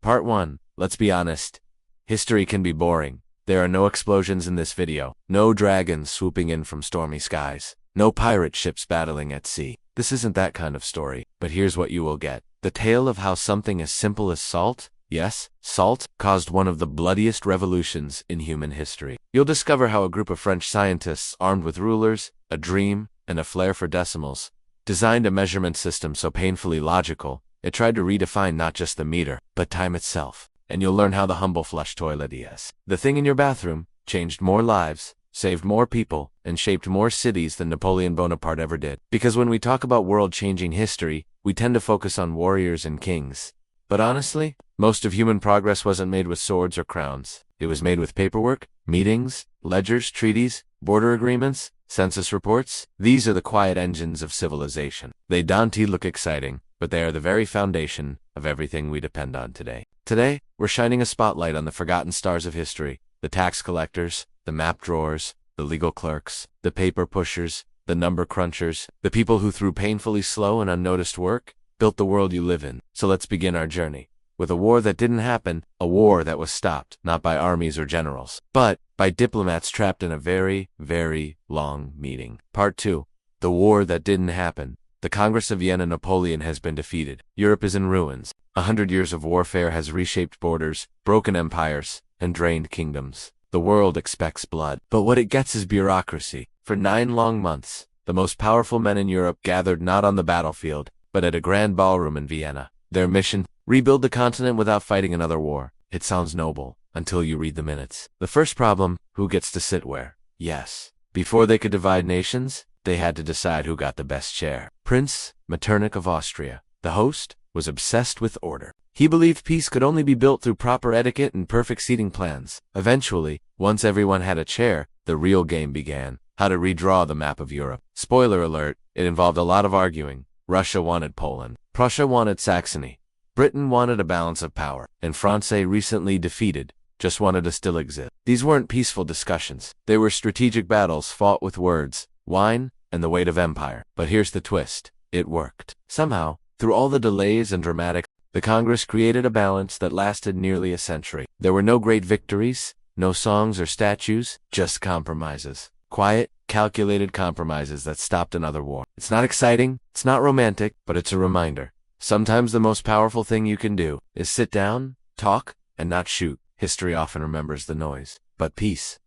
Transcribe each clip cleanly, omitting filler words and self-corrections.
Part 1. Let's be honest. History can be boring. There are no explosions in this video, no dragons swooping in from stormy skies, no pirate ships battling at sea. This isn't that kind of story, but here's what you will get. The tale of how something as simple as salt, yes, salt, caused one of the bloodiest revolutions in human history. You'll discover how a group of French scientists armed with rulers, a dream, and a flair for decimals, designed a measurement system so painfully logical, it tried to redefine not just the meter, but time itself. And you'll learn how the humble flush toilet is. The thing in your bathroom changed more lives, saved more people, and shaped more cities than Napoleon Bonaparte ever did. Because when we talk about world-changing history, we tend to focus on warriors and kings. But honestly, most of human progress wasn't made with swords or crowns. It was made with paperwork, meetings, ledgers, treaties, border agreements, census reports. These are the quiet engines of civilization. They don't look exciting, but they are the very foundation of everything we depend on today. Today, we're shining a spotlight on the forgotten stars of history, the tax collectors, the map drawers, the legal clerks, the paper pushers, the number crunchers, the people who through painfully slow and unnoticed work, built the world you live in. So let's begin our journey with a war that didn't happen, a war that was stopped, not by armies or generals, but by diplomats trapped in a very, very long meeting. Part 2. The war that didn't happen. The Congress of Vienna. Napoleon has been defeated. Europe is in ruins. 100 years of warfare has reshaped borders, broken empires, and drained kingdoms. The world expects blood, but what it gets is bureaucracy. For 9 long months, the most powerful men in Europe gathered not on the battlefield, but at a grand ballroom in Vienna. Their mission? Rebuild the continent without fighting another war. It sounds noble, until you read the minutes. The first problem, who gets to sit where? Yes. Before they could divide nations, they had to decide who got the best chair. Prince Metternich of Austria, the host, was obsessed with order. He believed peace could only be built through proper etiquette and perfect seating plans. Eventually, once everyone had a chair, the real game began. How to redraw the map of Europe. Spoiler alert, it involved a lot of arguing. Russia wanted Poland. Prussia wanted Saxony. Britain wanted a balance of power. And France, recently defeated, just wanted to still exist. These weren't peaceful discussions. They were strategic battles fought with words, wine, and the weight of empire. But here's the twist. It worked. Somehow, through all the delays and dramatics, the Congress created a balance that lasted nearly a century. There were no great victories, no songs or statues, just compromises. Quiet, calculated compromises that stopped another war. It's not exciting, it's not romantic, but it's a reminder. Sometimes the most powerful thing you can do is sit down, talk, and not shoot. History often remembers the noise. But peace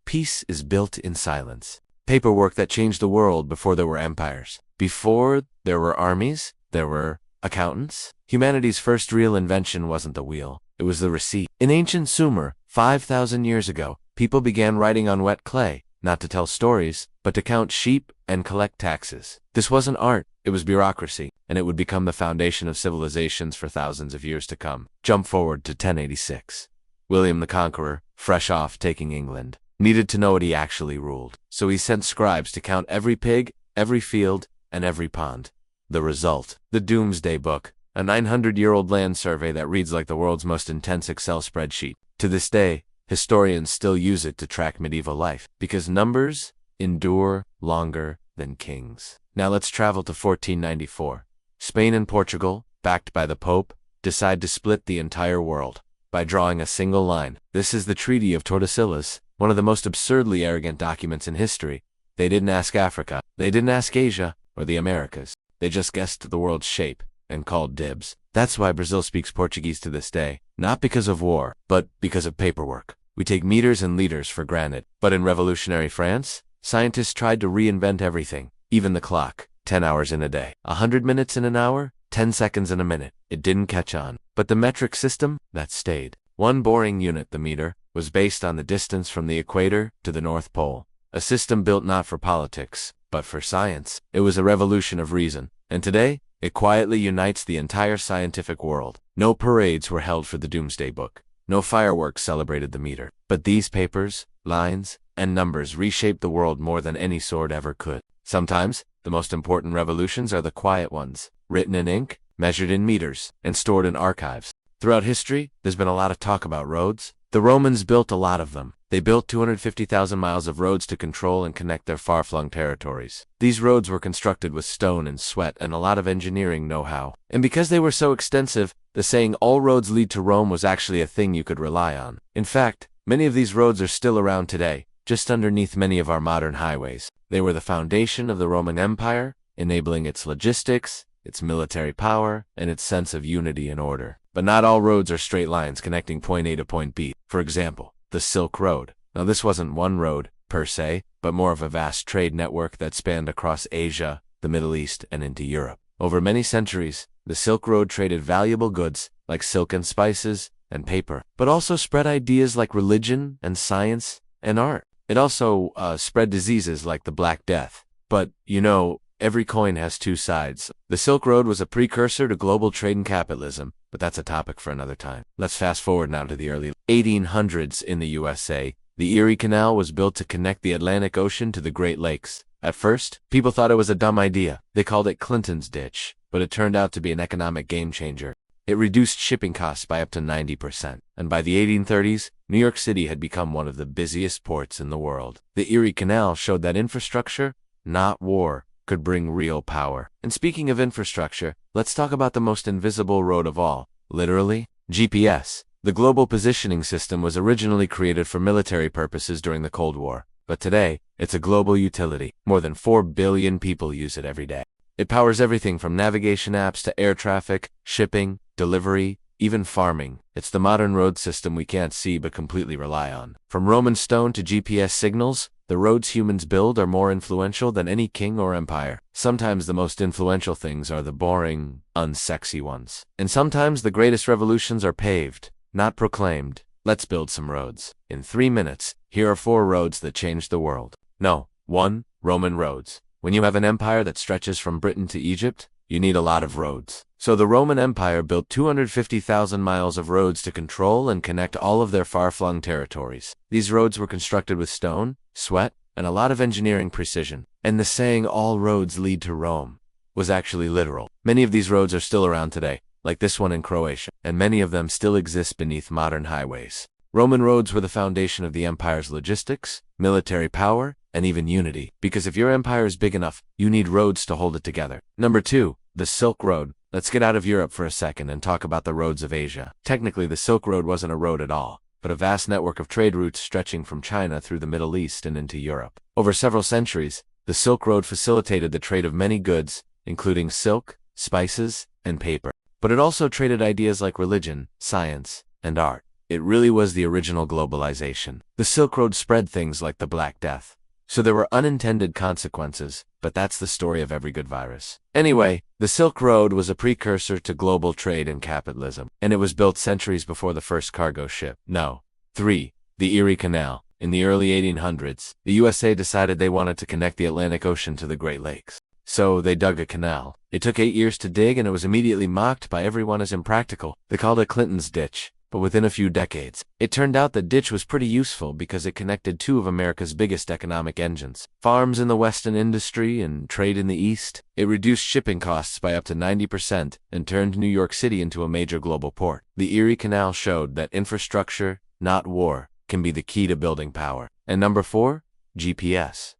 is built in silence. Paperwork that changed the world before there were empires. Before there were armies, there were accountants. Humanity's first real invention wasn't the wheel, it was the receipt. In ancient Sumer, 5,000 years ago, people began writing on wet clay, not to tell stories, but to count sheep and collect taxes. This wasn't art, it was bureaucracy, and it would become the foundation of civilizations for thousands of years to come. Jump forward to 1086. William the Conqueror, fresh off taking England, needed to know what he actually ruled. So he sent scribes to count every pig, every field, and every pond. The result, the Doomsday Book, a 900-year-old land survey that reads like the world's most intense Excel spreadsheet. To this day, historians still use it to track medieval life, because numbers endure longer than kings. Now let's travel to 1494. Spain and Portugal, backed by the Pope, decide to split the entire world by drawing a single line. This is the Treaty of Tordesillas, one of the most absurdly arrogant documents in history. They didn't ask Africa, they didn't ask Asia, or the Americas. They just guessed the world's shape and called dibs. That's why Brazil speaks Portuguese to this day, not because of war, but because of paperwork. We take meters and liters for granted. But in revolutionary France, scientists tried to reinvent everything, even the clock. 10 hours in a day, 100 minutes in an hour, 10 seconds in a minute. It didn't catch on. But the metric system, that stayed. One boring unit, the meter, was based on the distance from the equator to the North Pole. A system built not for politics, but for science. It was a revolution of reason. And today, it quietly unites the entire scientific world. No parades were held for the Doomsday Book. No fireworks celebrated the meter. But these papers, lines, and numbers reshaped the world more than any sword ever could. Sometimes, the most important revolutions are the quiet ones, written in ink, measured in meters, and stored in archives. Throughout history, there's been a lot of talk about roads. The Romans built a lot of them. They built 250,000 miles of roads to control and connect their far-flung territories. These roads were constructed with stone and sweat and a lot of engineering know-how. And because they were so extensive, the saying all roads lead to Rome was actually a thing you could rely on. In fact, many of these roads are still around today, just underneath many of our modern highways. They were the foundation of the Roman Empire, enabling its logistics, its military power, and its sense of unity and order. But not all roads are straight lines connecting point A to point B. For example, the Silk Road. Now this wasn't one road, per se, but more of a vast trade network that spanned across Asia, the Middle East, and into Europe. Over many centuries, the Silk Road traded valuable goods like silk and spices and paper, but also spread ideas like religion and science and art. It also spread diseases like the Black Death. But, you know, every coin has two sides. The Silk Road was a precursor to global trade and capitalism, but that's a topic for another time. Let's fast forward now to the early 1800s in the USA. The Erie Canal was built to connect the Atlantic Ocean to the Great Lakes. At first, people thought it was a dumb idea. They called it Clinton's Ditch, but it turned out to be an economic game changer. It reduced shipping costs by up to 90%, and by the 1830s, New York City had become one of the busiest ports in the world. The Erie Canal showed that infrastructure, not war, could bring real power. And speaking of infrastructure, let's talk about the most invisible road of all, literally, GPS. The Global Positioning System was originally created for military purposes during the Cold War, but today, it's a global utility. More than 4 billion people use it every day. It powers everything from navigation apps to air traffic, shipping, delivery, even farming. It's the modern road system we can't see but completely rely on. From Roman stone to GPS signals, the roads humans build are more influential than any king or empire. Sometimes the most influential things are the boring, unsexy ones. And sometimes the greatest revolutions are paved, not proclaimed. Let's build some roads. In 3 minutes, here are 4 roads that changed the world. No, 1. Roman roads. When you have an empire that stretches from Britain to Egypt, you need a lot of roads. So the Roman Empire built 250,000 miles of roads to control and connect all of their far-flung territories. These roads were constructed with stone, sweat, and a lot of engineering precision. And the saying, all roads lead to Rome, was actually literal. Many of these roads are still around today, like this one in Croatia, and many of them still exist beneath modern highways. Roman roads were the foundation of the empire's logistics, military power, and even unity, because if your empire is big enough, you need roads to hold it together. Number 2, the Silk Road. Let's get out of Europe for a second and talk about the roads of Asia. Technically, the Silk Road wasn't a road at all, but a vast network of trade routes stretching from China through the Middle East and into Europe. Over several centuries, the Silk Road facilitated the trade of many goods, including silk, spices, and paper. But it also traded ideas like religion, science, and art. It really was the original globalization. The Silk Road spread things like the Black Death. So there were unintended consequences, but that's the story of every good virus. Anyway, the Silk Road was a precursor to global trade and capitalism, and it was built centuries before the first cargo ship. No. 3. The Erie Canal. In the early 1800s, the USA decided they wanted to connect the Atlantic Ocean to the Great Lakes. So they dug a canal. It took 8 years to dig, and it was immediately mocked by everyone as impractical. They called it Clinton's Ditch. But within a few decades, it turned out the ditch was pretty useful because it connected 2 of America's biggest economic engines, farms in the Western industry and trade in the East. It reduced shipping costs by up to 90% and turned New York City into a major global port. The Erie Canal showed that infrastructure, not war, can be the key to building power. And number 4, GPS,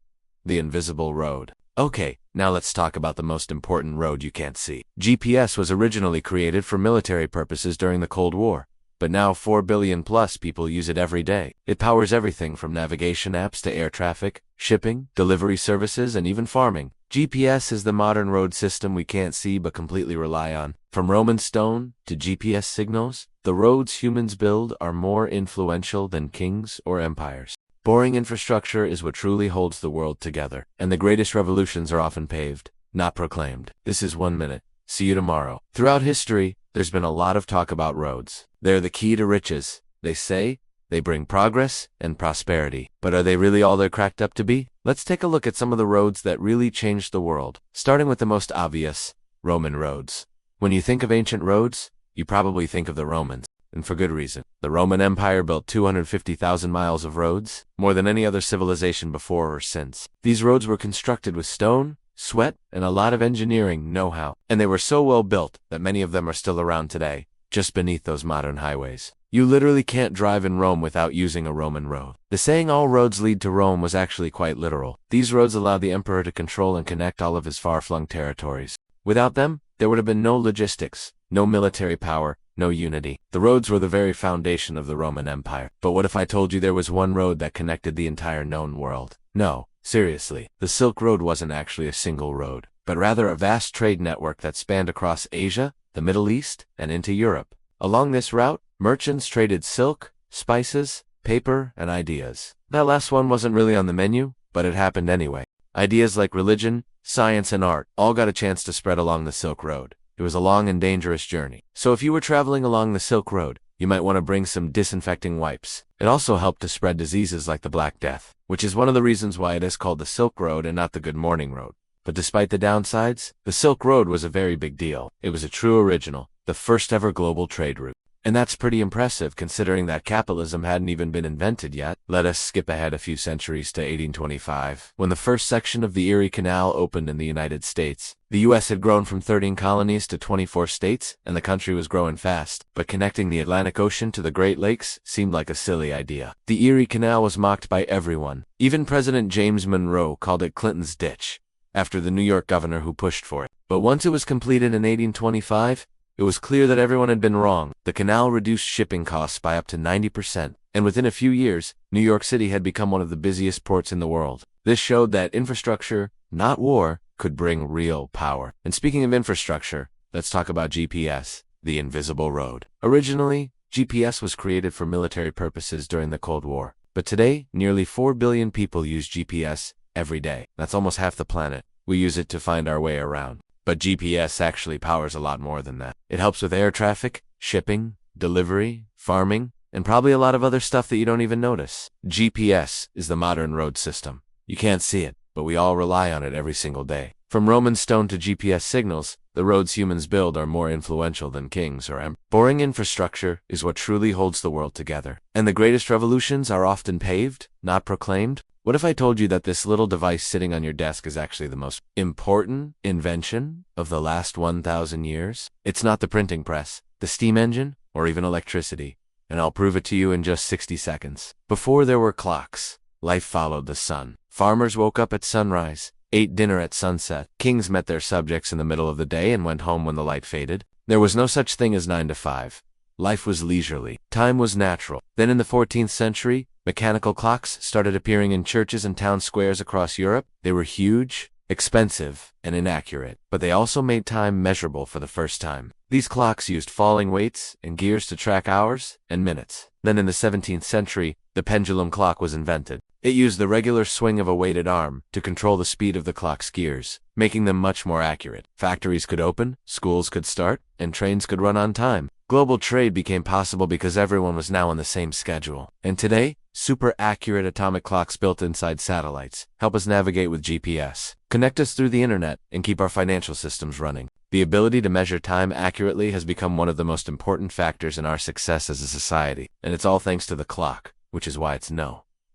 the invisible road. Okay, now let's talk about the most important road you can't see. GPS was originally created for military purposes during the Cold War. But now 4 billion plus people use it every day. It powers everything from navigation apps to air traffic, shipping, delivery services, and even farming. GPS is the modern road system we can't see but completely rely on. From Roman stone to GPS signals, the roads humans build are more influential than kings or empires. Boring infrastructure is what truly holds the world together, and the greatest revolutions are often paved, not proclaimed. This is 1 Minute. See you tomorrow. Throughout history, there's been a lot of talk about roads. They're the key to riches. They say they bring progress and prosperity. But are they really all they're cracked up to be? Let's take a look at some of the roads that really changed the world, starting with the most obvious, Roman roads. When you think of ancient roads, you probably think of the Romans, and for good reason. The Roman Empire built 250,000 miles of roads, more than any other civilization before or since. These roads were constructed with stone, sweat, and a lot of engineering know-how, and they were so well built that many of them are still around today, just beneath those modern highways. You literally can't drive in Rome without using a Roman road. The saying all roads lead to Rome was actually quite literal. These roads allowed the emperor to control and connect all of his far-flung territories. Without them, there would have been no logistics, no military power, no unity. The roads were the very foundation of the Roman Empire. But what if I told you there was one road that connected the entire known world? No, seriously, the Silk Road wasn't actually a single road, but rather a vast trade network that spanned across Asia, the Middle East, and into Europe. Along this route, merchants traded silk, spices, paper, and ideas. That last one wasn't really on the menu, but it happened anyway. Ideas like religion, science, and art all got a chance to spread along the Silk Road. It was a long and dangerous journey. So if you were traveling along the Silk Road, you might want to bring some disinfecting wipes. It also helped to spread diseases like the Black Death, which is one of the reasons why it is called the Silk Road and not the Good Morning Road. But despite the downsides, the Silk Road was a very big deal. It was a true original, the first ever global trade route. And that's pretty impressive considering that capitalism hadn't even been invented yet. Let us skip ahead a few centuries to 1825, when the first section of the Erie Canal opened in the United States. The U.S. had grown from 13 colonies to 24 states, and the country was growing fast. But connecting the Atlantic Ocean to the Great Lakes seemed like a silly idea. The Erie Canal was mocked by everyone. Even President James Monroe called it Clinton's ditch, after the New York governor who pushed for it. But once it was completed in 1825, it was clear that everyone had been wrong. The canal reduced shipping costs by up to 90%, and within a few years, New York City had become one of the busiest ports in the world. This showed that infrastructure, not war, could bring real power. And speaking of infrastructure, let's talk about GPS, the invisible road. Originally, GPS was created for military purposes during the Cold War, but today, nearly 4 billion people use GPS every day. That's almost half the planet. We use it to find our way around. But GPS actually powers a lot more than that. It helps with air traffic, shipping, delivery, farming, and probably a lot of other stuff that you don't even notice. GPS is the modern road system. You can't see it, but we all rely on it every single day. From Roman stone to GPS signals, the roads humans build are more influential than kings or emperors. Boring infrastructure is what truly holds the world together. And the greatest revolutions are often paved, not proclaimed. What if I told you that this little device sitting on your desk is actually the most important invention of the last 1,000 years? It's not the printing press, the steam engine, or even electricity. And I'll prove it to you in just 60 seconds. Before there were clocks, life followed the sun. Farmers woke up at sunrise, ate dinner at sunset. Kings met their subjects in the middle of the day and went home when the light faded. There was no such thing as 9 to 5. Life was leisurely. Time was natural. Then in the 14th century, mechanical clocks started appearing in churches and town squares across Europe. They were huge, expensive, and inaccurate, but they also made time measurable for the first time. These clocks used falling weights and gears to track hours and minutes. Then in the 17th century, the pendulum clock was invented. It used the regular swing of a weighted arm to control the speed of the clock's gears, making them much more accurate. Factories could open, schools could start, and trains could run on time. Global trade became possible because everyone was now on the same schedule. And today, super accurate atomic clocks built inside satellites help us navigate with GPS, connect us through the internet, and keep our financial systems running. The ability to measure time accurately has become one of the most important factors in our success as a society, and it's all thanks to the clock, which is why it's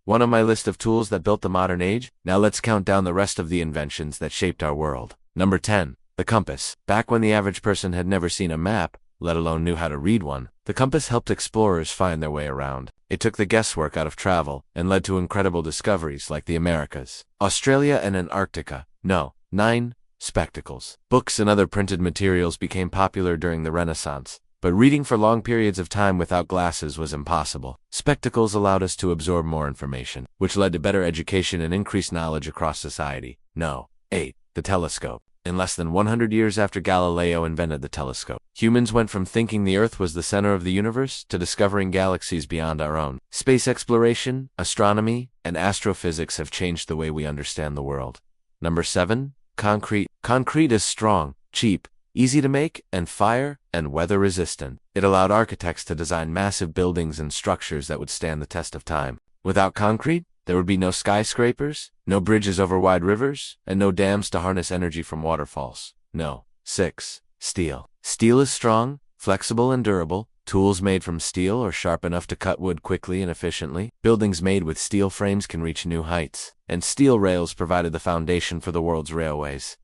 one on my list of tools that built the modern age. Now let's count down the rest of the inventions that shaped our world. Number 10. The compass. Back when the average person had never seen a map, let alone knew how to read one, the compass helped explorers find their way around. It took the guesswork out of travel and led to incredible discoveries like the Americas, Australia, and Antarctica. 9. Spectacles. Books and other printed materials became popular during the Renaissance, but reading for long periods of time without glasses was impossible. Spectacles allowed us to absorb more information, which led to better education and increased knowledge across society. 8. The telescope. In less than 100 years after Galileo invented the telescope, humans went from thinking the Earth was the center of the universe to discovering galaxies beyond our own. Space exploration, astronomy, and astrophysics have changed the way we understand the world. Number 7. Concrete. Concrete is strong, cheap, easy to make, and fire and weather resistant. It allowed architects to design massive buildings and structures that would stand the test of time. Without concrete, there would be no skyscrapers, no bridges over wide rivers, and no dams to harness energy from waterfalls. 6. Steel. Steel is strong, flexible, and durable. Tools made from steel are sharp enough to cut wood quickly and efficiently. Buildings made with steel frames can reach new heights, and steel rails provided the foundation for the world's railways.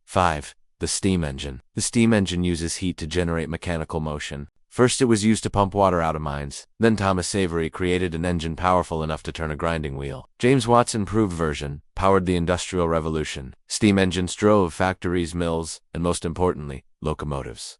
5. The steam engine. The steam engine uses heat to generate mechanical motion. First it was used to pump water out of mines. Then Thomas Savery created an engine powerful enough to turn a grinding wheel. James Watt's improved version powered the Industrial Revolution. Steam engines drove factories, mills, and most importantly, locomotives.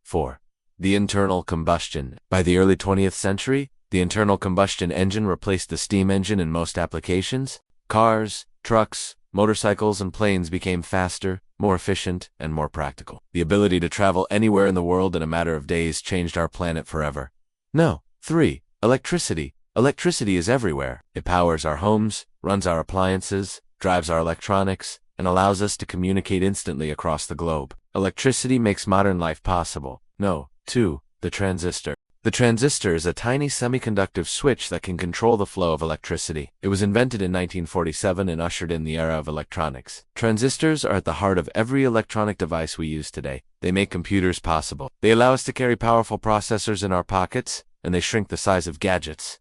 4. The internal combustion. By the early 20th century, the internal combustion engine replaced the steam engine in most applications. Cars, trucks, motorcycles, and planes became faster, more efficient, and more practical. The ability to travel anywhere in the world in a matter of days changed our planet forever. No. 3. Electricity. Electricity is everywhere. It powers our homes, runs our appliances, drives our electronics, and allows us to communicate instantly across the globe. Electricity makes modern life possible. No. 2. The transistor. The transistor is a tiny semiconductive switch that can control the flow of electricity. It was invented in 1947 and ushered in the era of electronics. Transistors are at the heart of every electronic device we use today. They make computers possible. They allow us to carry powerful processors in our pockets, and they shrink the size of gadgets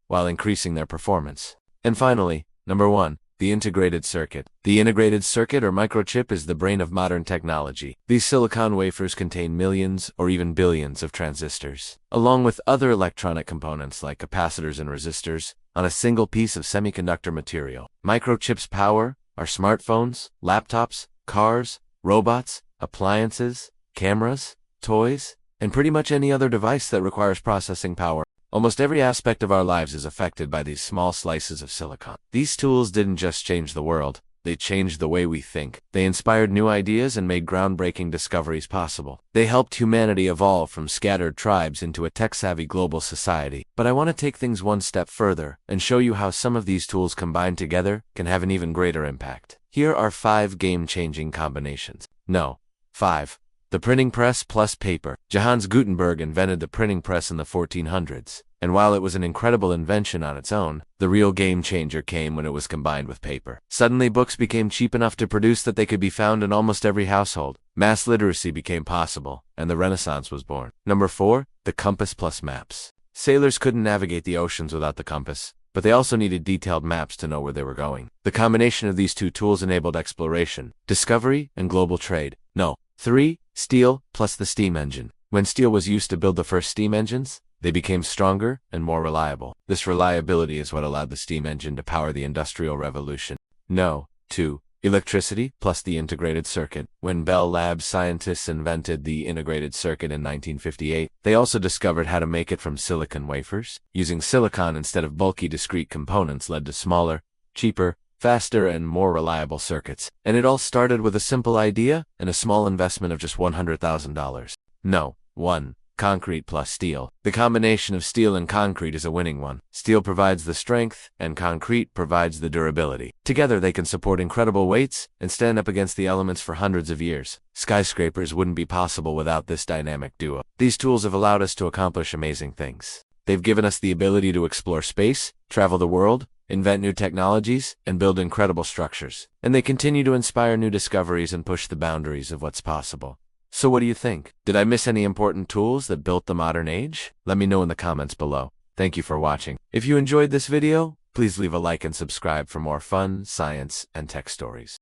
while increasing their performance. And finally, number 1. The integrated circuit. The integrated circuit or microchip is the brain of modern technology. These silicon wafers contain millions or even billions of transistors, along with other electronic components like capacitors and resistors, on a single piece of semiconductor material. Microchips power our smartphones, laptops, cars, robots, appliances, cameras, toys, and pretty much any other device that requires processing power. Almost every aspect of our lives is affected by these small slices of silicon. These tools didn't just change the world, they changed the way we think. They inspired new ideas and made groundbreaking discoveries possible. They helped humanity evolve from scattered tribes into a tech-savvy global society. But I want to take things one step further and show you how some of these tools combined together can have an even greater impact. Here are 5 game-changing combinations. No. 5. The printing press plus paper. Johannes Gutenberg invented the printing press in the 1400s, and while it was an incredible invention on its own, the real game changer came when it was combined with paper. Suddenly, books became cheap enough to produce that they could be found in almost every household. Mass literacy became possible, and the Renaissance was born. Number 4. The compass plus maps. Sailors couldn't navigate the oceans without the compass, but they also needed detailed maps to know where they were going. The combination of these two tools enabled exploration, discovery, and global trade. No. 3. Steel plus the steam engine. When steel was used to build the first steam engines, they became stronger and more reliable. This reliability is what allowed the steam engine to power the Industrial Revolution. No. 2. Electricity plus the integrated circuit. When Bell Labs scientists invented the integrated circuit in 1958, they also discovered how to make it from silicon wafers. Using silicon instead of bulky discrete components led to smaller, cheaper, faster, and more reliable circuits. And it all started with a simple idea and a small investment of just $100,000. No. 1. Concrete plus steel. The combination of steel and concrete is a winning one. Steel provides the strength, and concrete provides the durability. Together they can support incredible weights and stand up against the elements for hundreds of years. Skyscrapers wouldn't be possible without this dynamic duo. These tools have allowed us to accomplish amazing things. They've given us the ability to explore space, travel the world, invent new technologies, and build incredible structures. And they continue to inspire new discoveries and push the boundaries of what's possible. So what do you think? Did I miss any important tools that built the modern age? Let me know in the comments below. Thank you for watching. If you enjoyed this video, please leave a like and subscribe for more fun, science, and tech stories.